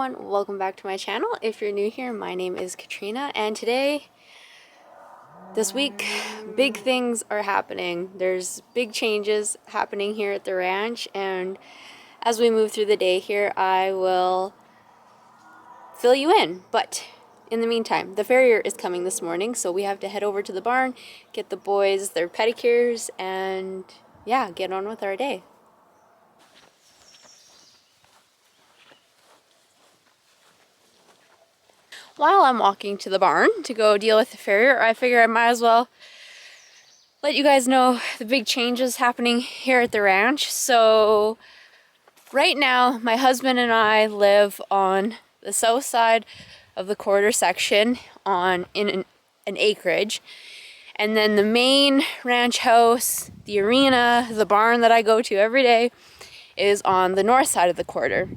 everyone, welcome back to my channel. If you're new here, my name is Katrina, and this week, big things are happening. There's big changes happening here at the ranch, and as we move through the day here, I will fill you in. But in the meantime, the farrier is coming this morning, so we have to head over to the barn, get the boys their pedicures, and yeah, get on with our day. While I'm walking to the barn to go deal with the farrier, I figure I might as well let you guys know the big changes happening here at the ranch. So right now, my husband and I live on the south side of the quarter section in an acreage. And then the main ranch house, the arena, the barn that I go to every day is on the north side of the quarter.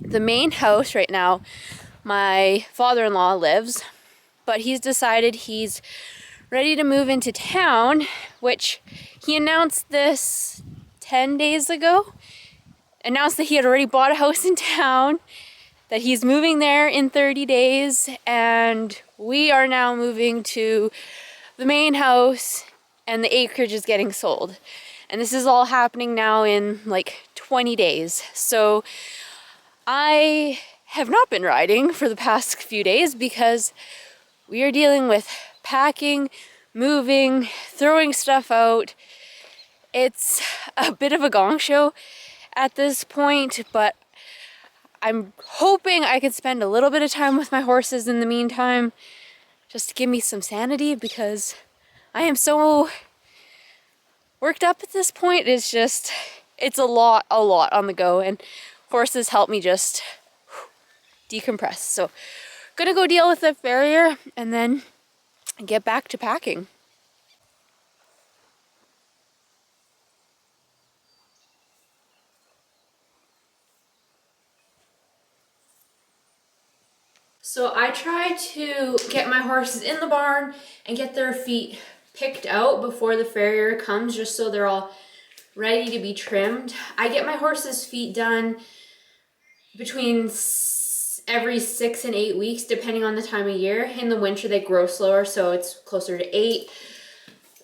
The main house right now, my father-in-law lives, but he's decided he's ready to move into town, which he announced this 10 days ago. Announced that he had already bought a house in town, that he's moving there in 30 days, and we are now moving to the main house, and the acreage is getting sold. And this is all happening now in like 20 days. So I have not been riding for the past few days because we are dealing with packing, moving, throwing stuff out. It's a bit of a gong show at this point, but I'm hoping I can spend a little bit of time with my horses in the meantime, just to give me some sanity, because I am so worked up at this point. It's a lot on the go, and horses help me just decompress. So gonna go deal with the farrier and then get back to packing. So I try to get my horses in the barn and get their feet picked out before the farrier comes, just so they're all ready to be trimmed. I get my horses' feet done between every 6 and 8 weeks, depending on the time of year. In the winter, they grow slower, so it's closer to 8.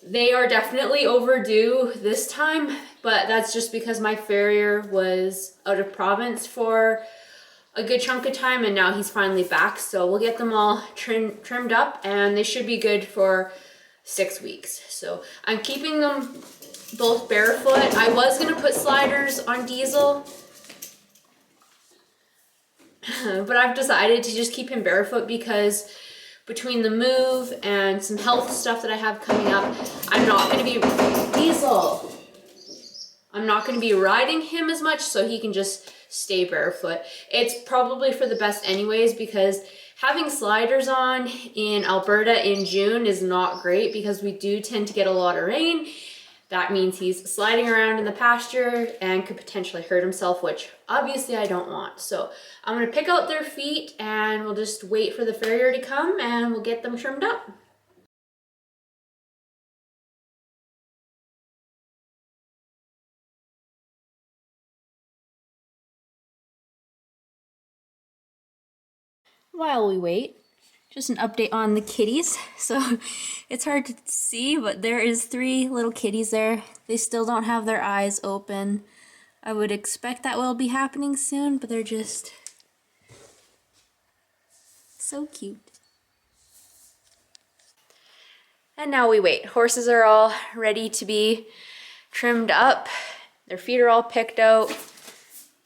They are definitely overdue this time, but that's just because my farrier was out of province for a good chunk of time, and now he's finally back. So we'll get them all trimmed up, and they should be good for 6 weeks. So I'm keeping them both barefoot. I was gonna put sliders on Diesel, but I've decided to just keep him barefoot because between the move and some health stuff that I have coming up, I'm not going to be riding him as much, so he can just stay barefoot. It's probably for the best anyways, because having sliders on in Alberta in June is not great, because we do tend to get a lot of rain. That means he's sliding around in the pasture and could potentially hurt himself, which obviously I don't want. So I'm gonna pick out their feet, and we'll just wait for the farrier to come, and we'll get them trimmed up. While we wait, just an update on the kitties. So it's hard to see, but there is 3 little kitties there. They still don't have their eyes open. I would expect that will be happening soon, but they're just so cute. And now we wait. Horses are all ready to be trimmed up. Their feet are all picked out.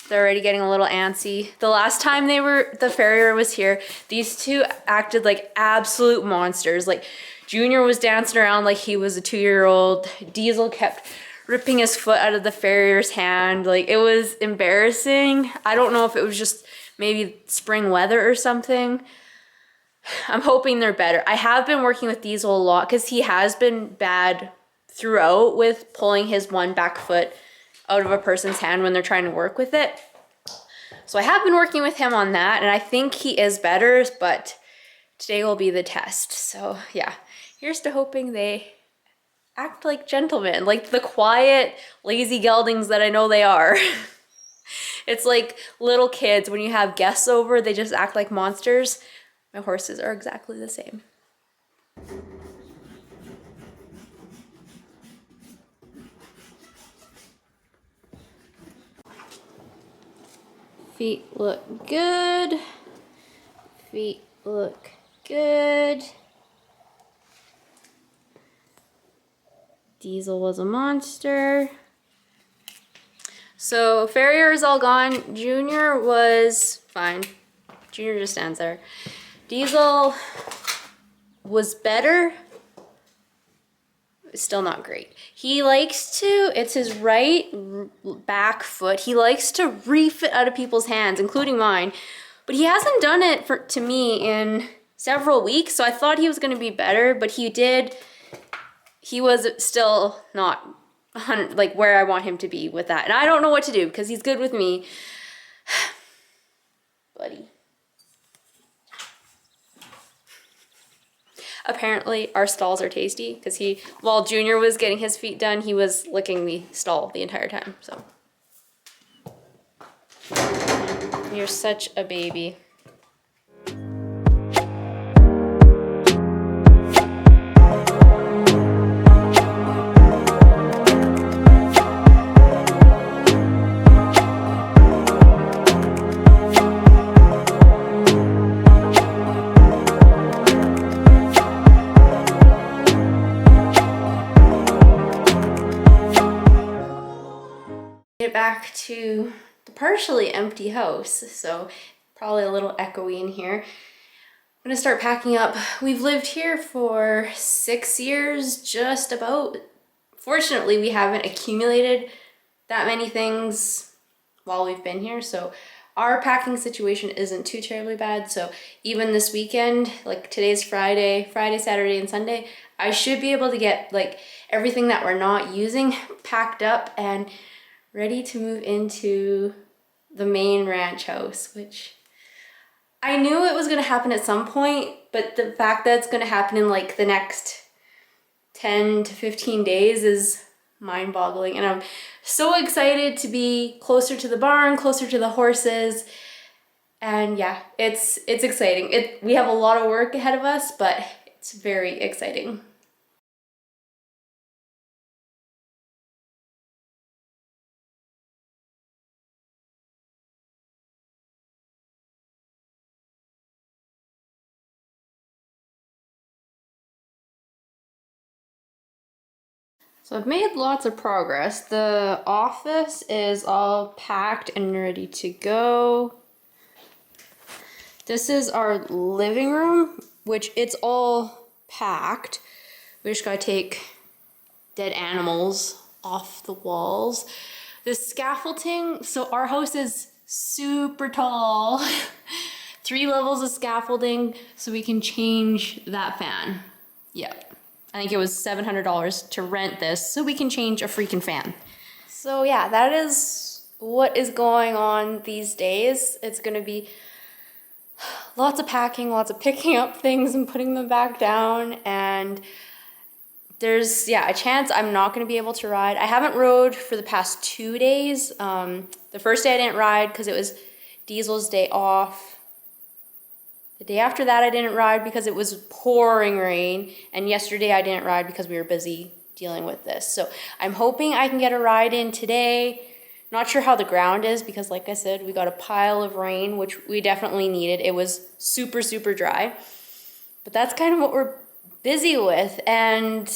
They're already getting a little antsy. The last time the farrier was here, these two acted like absolute monsters. Like Junior was dancing around like he was a 2-year-old. Diesel kept ripping his foot out of the farrier's hand. Like, it was embarrassing. I don't know if it was just maybe spring weather or something. I'm hoping they're better. I have been working with Diesel a lot because he has been bad throughout with pulling his one back foot out of a person's hand when they're trying to work with it. So I have been working with him on that, and I think he is better, but today will be the test. So yeah, here's to hoping they act like gentlemen, like the quiet, lazy geldings that I know they are. It's like little kids, when you have guests over, they just act like monsters. My horses are exactly the same. Feet look good. Feet look good. Diesel was a monster. So Farrier is all gone. Junior was fine. Junior just stands there. Diesel was better. Still not great. He likes to, it's his right back foot. He likes to reef it out of people's hands, including mine. But he hasn't done it to me in several weeks. So I thought he was going to be better, but he did. He was still not like where I want him to be with that. And I don't know what to do because he's good with me. Buddy. Apparently our stalls are tasty because while Junior was getting his feet done, he was licking the stall the entire time, so. You're such a baby. Get back to the partially empty house, so probably a little echoey in here. I'm gonna start packing up. We've lived here for 6 years, just about. Fortunately, we haven't accumulated that many things while we've been here, so our packing situation isn't too terribly bad. So even this weekend, like today's Friday, Saturday, and Sunday, I should be able to get like everything that we're not using packed up and ready to move into the main ranch house, which I knew it was going to happen at some point, but the fact that it's going to happen in like the next 10 to 15 days is mind-boggling. And I'm so excited to be closer to the barn, closer to the horses. And yeah, it's exciting. We have a lot of work ahead of us, but it's very exciting. So I've made lots of progress. The office is all packed and ready to go. This is our living room, which it's all packed. We just gotta take dead animals off the walls. The scaffolding, so our house is super tall. 3 levels of scaffolding, so we can change that fan. Yep. I think it was $700 to rent this so we can change a freaking fan. So yeah, that is what is going on these days. It's gonna be lots of packing, lots of picking up things and putting them back down, and there's a chance I'm not gonna be able to ride. I haven't rode for the past 2 days. The first day I didn't ride because it was Diesel's day off. The day after that I didn't ride because it was pouring rain, and yesterday I didn't ride because we were busy dealing with this. So I'm hoping I can get a ride in today. Not sure how the ground is because like I said, we got a pile of rain, which we definitely needed. It was super, super dry. But that's kind of what we're busy with, and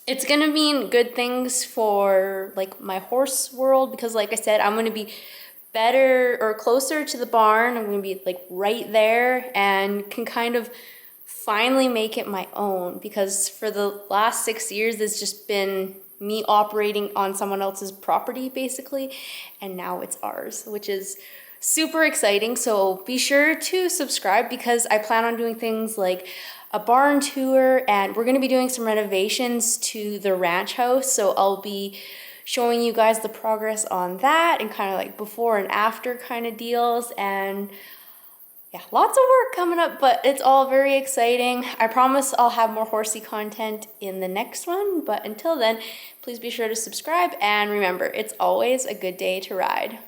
it's gonna mean good things for like my horse world because like I said, I'm gonna be better or closer to the barn. I'm gonna be like right there and can kind of finally make it my own, because for the last 6 years it's just been me operating on someone else's property basically, and now it's ours, which is super exciting. So be sure to subscribe because I plan on doing things like a barn tour, and we're gonna be doing some renovations to the ranch house, so I'll be showing you guys the progress on that and kind of like before and after kind of deals. And yeah, lots of work coming up, but it's all very exciting. I promise I'll have more horsey content in the next one, but until then, please be sure to subscribe, and remember, it's always a good day to ride.